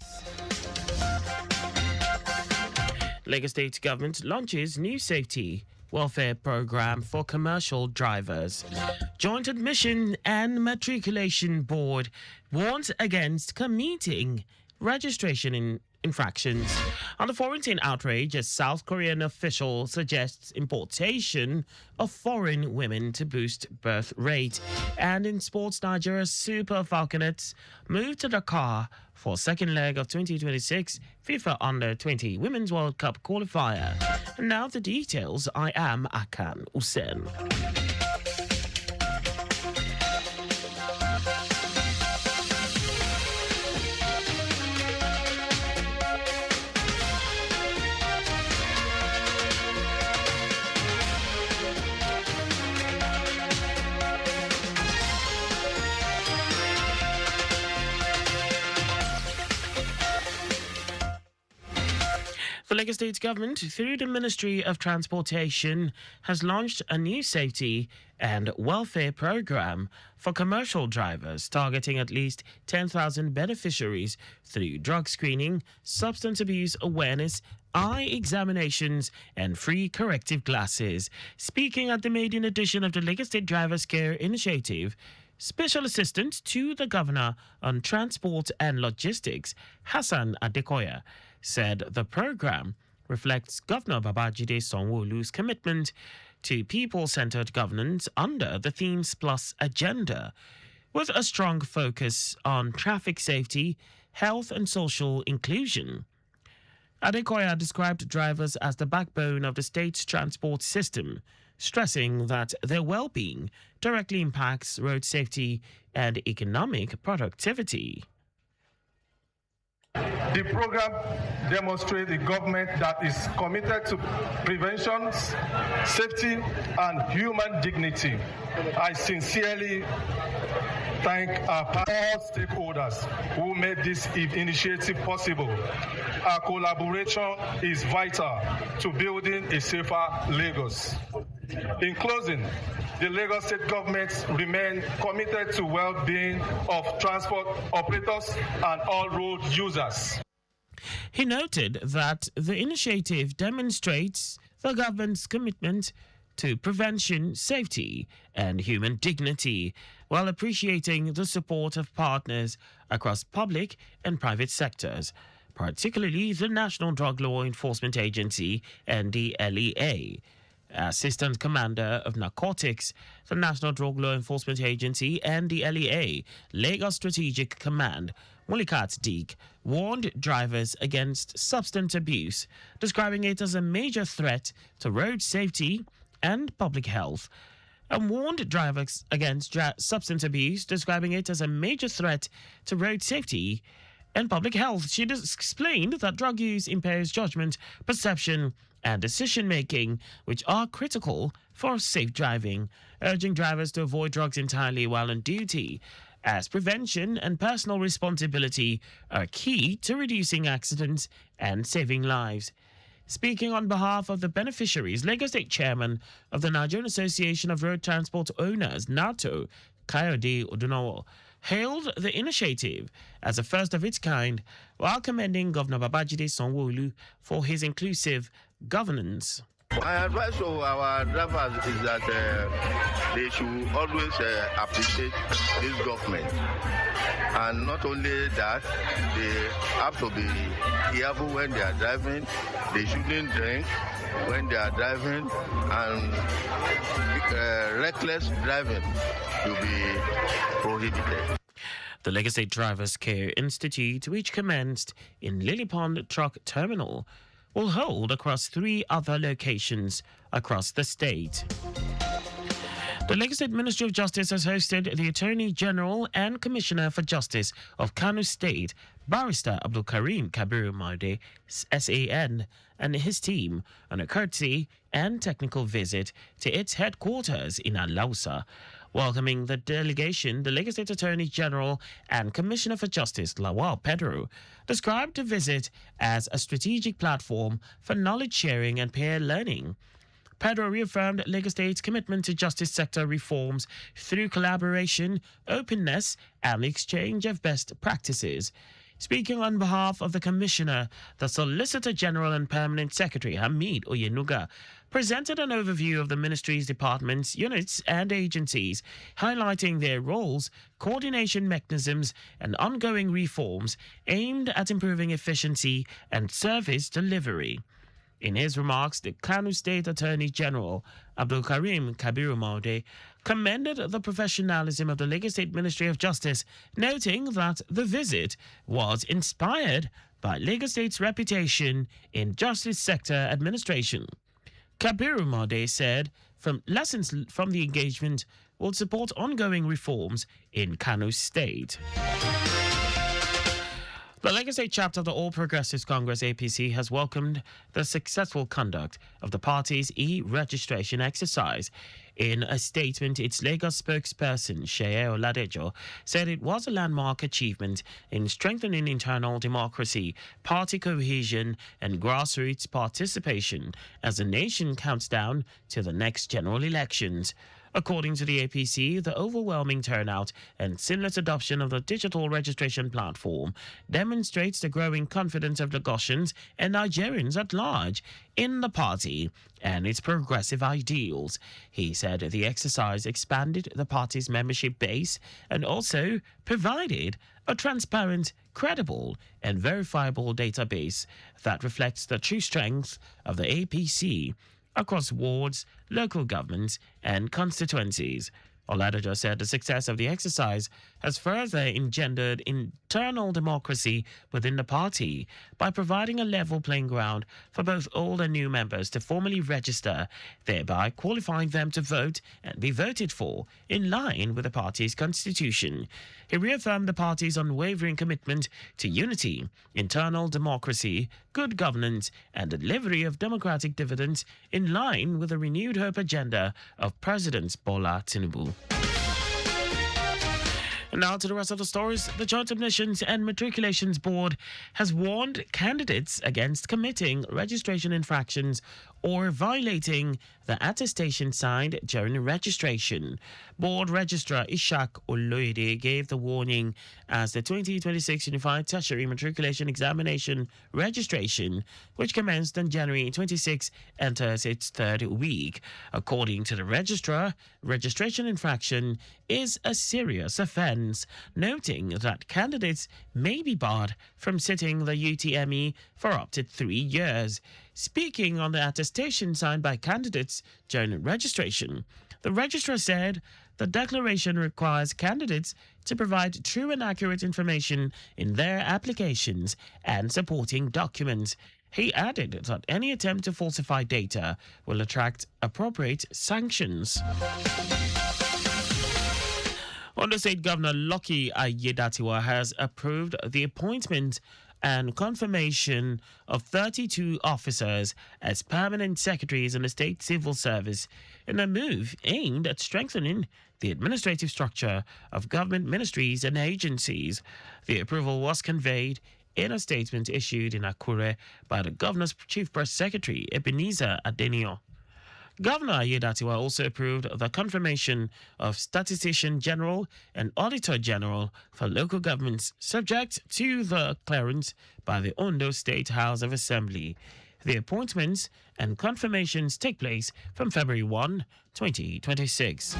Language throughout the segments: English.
minutes. Lagos State government launches new safety welfare program for commercial drivers. Joint Admission and Matriculation Board warns against committing registration infractions. On the foreign outrage, a South Korean official suggests importation of foreign women to boost birth rate. And in sports, Nigeria's Super Falconets move to Dakar for second leg of 2026 FIFA Under-20 Women's World Cup qualifier. And now the details. I am Akan Usen. The Lagos State government, through the Ministry of Transportation, has launched a new safety and welfare program for commercial drivers, targeting at least 10,000 beneficiaries through drug screening, substance abuse awareness, eye examinations, and free corrective glasses. Speaking at the maiden edition of the Lagos State Drivers Care Initiative, Special Assistant to the Governor on Transport and Logistics, Hassan Adekoya, said the program reflects Governor Babajide Sanwo-Olu's commitment to people-centered governance under the Themes Plus agenda, with a strong focus on traffic safety, health and social inclusion. Adekoya described drivers as the backbone of the state's transport system, stressing that their well-being directly impacts road safety and economic productivity. The program demonstrates a government that is committed to prevention, safety, and human dignity. I sincerely thank all stakeholders who made this initiative possible. Our collaboration is vital to building a safer Lagos. In closing, the Lagos State government remains committed to well-being of transport operators and all road users. He noted that the initiative demonstrates the government's commitment to prevention, safety, and human dignity, while appreciating the support of partners across public and private sectors, particularly the National Drug Law Enforcement Agency and the LEA. Assistant Commander of Narcotics, the National Drug Law Enforcement Agency, and the LEA, Lagos Strategic Command, Mulikat Deek, warned drivers against substance abuse, describing it as a major threat to road safety and public health, and warned drivers against substance abuse, describing it as a major threat to road safety and public health. She explained that drug use impairs judgment, perception, and decision-making, which are critical for safe driving, urging drivers to avoid drugs entirely while on duty, as prevention and personal responsibility are key to reducing accidents and saving lives. Speaking on behalf of the beneficiaries, Lagos State Chairman of the Nigerian Association of Road Transport Owners, NATO, Kayode Odunawo, hailed the initiative as a first of its kind, while commending Governor Babajide Sanwo-Olu for his inclusive governance. My advice to our drivers is that they should always appreciate this government. And not only that, they have to be careful when they are driving. They shouldn't drink when they are driving, and reckless driving should be prohibited. The Lagos State Drivers Care Institute, which commenced in Lily Pond Truck Terminal, will hold across 3 other locations across the state. The Lagos State Ministry of Justice has hosted the Attorney General and Commissioner for Justice of Kano State, Barrister Abdul Karim Kabiru Maude, SAN, and his team on a courtesy and technical visit to its headquarters in Alausa. Welcoming the delegation, the Lagos State Attorney General and Commissioner for Justice, Lawal Pedro, described the visit as a strategic platform for knowledge sharing and peer learning. Pedro reaffirmed Lagos State's commitment to justice sector reforms through collaboration, openness, and the exchange of best practices. Speaking on behalf of the Commissioner, the Solicitor General and Permanent Secretary, Hamid Oyenuga, presented an overview of the ministry's departments, units, and agencies, highlighting their roles, coordination mechanisms, and ongoing reforms aimed at improving efficiency and service delivery. In his remarks, the Kano State Attorney General, Abdul Karim Kabiru Maude, commended the professionalism of the Lagos State Ministry of Justice, noting that the visit was inspired by Lagos State's reputation in justice sector administration. Kabiru Maude said from lessons from the engagement will support ongoing reforms in Kano State. The Lagos State chapter of the All Progressives Congress APC has welcomed the successful conduct of the party's e-registration exercise. In a statement, its Lagos spokesperson, Sheye Oladejo, said it was a landmark achievement in strengthening internal democracy, party cohesion, and grassroots participation as the nation counts down to the next general elections. According to the APC, the overwhelming turnout and seamless adoption of the digital registration platform demonstrates the growing confidence of Lagosians and Nigerians at large in the party and its progressive ideals. He said the exercise expanded the party's membership base and also provided a transparent, credible, and verifiable database that reflects the true strength of the APC across wards, local governments, and constituencies. Oladejo said the success of the exercise has further engendered internal democracy within the party by providing a level playing ground for both old and new members to formally register, thereby qualifying them to vote and be voted for in line with the party's constitution. He reaffirmed the party's unwavering commitment to unity, internal democracy, good governance, and delivery of democratic dividends in line with the renewed hope agenda of President Bola Tinubu. And now to the rest of the stories. The Joint Admissions and Matriculations Board has warned candidates against committing registration infractions or violating the attestation signed during registration. Board Registrar Ishak Oloide gave the warning as the 2026 Unified Tertiary Matriculation Examination registration, which commenced on January 26, enters its third week. According to the registrar, registration infraction is a serious offence, noting that candidates may be barred from sitting the UTME for up to 3 years. Speaking on the attestation signed by candidates during registration, the registrar said the declaration requires candidates to provide true and accurate information in their applications and supporting documents. He added that any attempt to falsify data will attract appropriate sanctions. Ondo State Governor Lucky Ayedatiwa has approved the appointment and confirmation of 32 officers as permanent secretaries in the state civil service in a move aimed at strengthening the administrative structure of government ministries and agencies. The approval was conveyed in a statement issued in Akure by the governor's chief press secretary, Ebenezer Adenio. Governor Ayedatiwa also approved the confirmation of Statistician General and Auditor General for local governments, subject to the clearance by the Ondo State House of Assembly. The appointments and confirmations take place from February 1, 2026.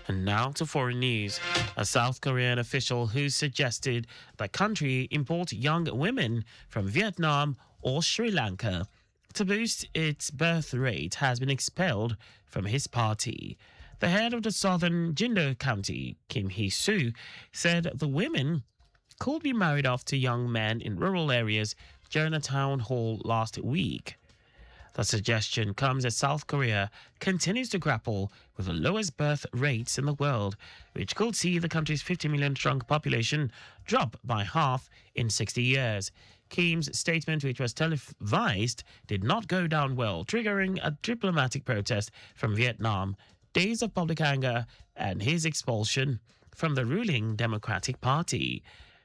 And now to foreign news. A South Korean official who suggested the country import young women from Vietnam or Sri Lanka to boost its birth rate has been expelled from his party. The head of the southern Jindo County, Kim Hee-soo, said the women could be married off to young men in rural areas during a town hall last week. The suggestion comes as South Korea continues to grapple with the lowest birth rates in the world, which could see the country's 50 million strong population drop by half in 60 years. Kim's statement, which was televised, did not go down well, triggering a diplomatic protest from Vietnam, days of public anger, and his expulsion from the ruling Democratic Party.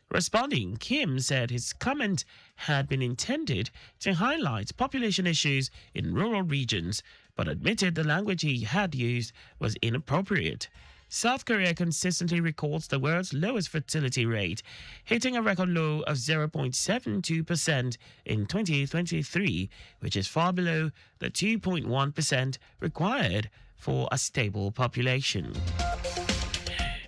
Responding, Kim said his comment had been intended to highlight population issues in rural regions, but admitted the language he had used was inappropriate. South Korea consistently records the world's lowest fertility rate, hitting a record low of 0.72% in 2023, which is far below the 2.1% required for a stable population.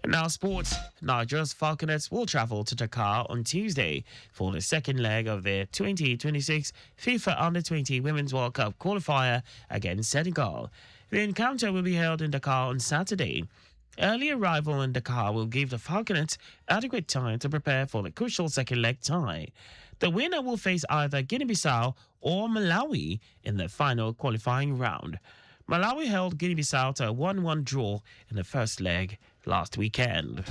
Now, sports. Nigeria's Falconets will travel to Dakar on Tuesday for the second leg of their 2026 FIFA Under-20 Women's World Cup qualifier against Senegal. The encounter will be held in Dakar on Saturday. Early arrival in Dakar will give the Falconets adequate time to prepare for the crucial second leg tie. The winner will face either Guinea-Bissau or Malawi in the final qualifying round. Malawi held Guinea-Bissau to a 1-1 draw in the first leg last weekend.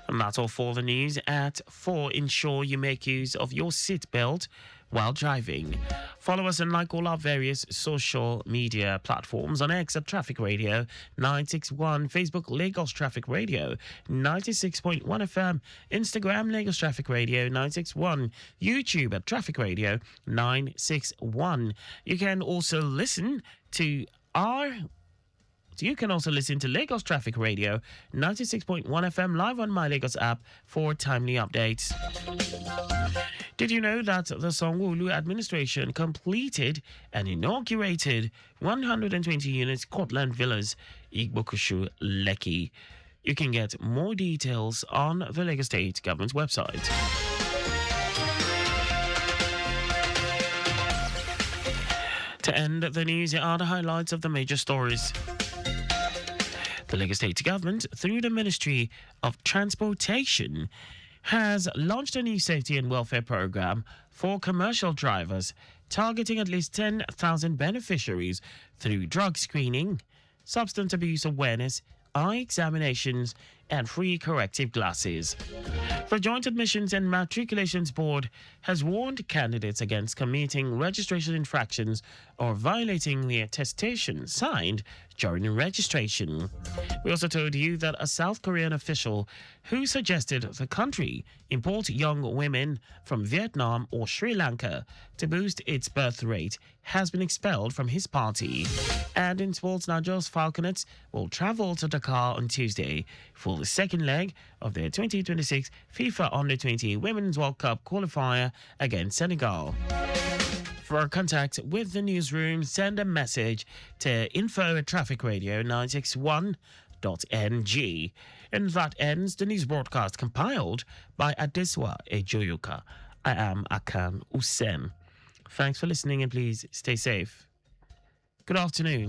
And that's all for the news. At 4, ensure you make use of your seatbelt while driving. Follow us and like all our various social media platforms on X at Traffic Radio 961, Facebook Lagos Traffic Radio 96.1 FM, Instagram Lagos Traffic Radio 961, YouTube at Traffic Radio 961. You can also listen to Lagos Traffic Radio 96.1 FM live on My Lagos app for timely updates. Did you know that the Sanwo-Olu administration completed and inaugurated 120 units Cortland Villas, Igbokushu, Lekki? You can get more details on the Lagos State Government's website. To end the news, here are the highlights of the major stories. The Lagos State Government, through the Ministry of Transportation, has launched a new safety and welfare program for commercial drivers, targeting at least 10,000 beneficiaries through drug screening, substance abuse awareness, eye examinations, and free corrective glasses. The Joint Admissions and Matriculations Board has warned candidates against committing registration infractions or violating the attestation signed during registration. We also told you that a South Korean official who suggested the country import young women from Vietnam or Sri Lanka to boost its birth rate has been expelled from his party. And in sports, Nigeria's Falconets will travel to Dakar on Tuesday for the second leg of their 2026 FIFA Under-20 Women's World Cup qualifier against Senegal. For contact with the newsroom, send a message to info@trafficradio961.ng. And that ends the news broadcast compiled by Adeswa Ejoyoka. I am Akan Usen. Thanks for listening and please stay safe. Good afternoon.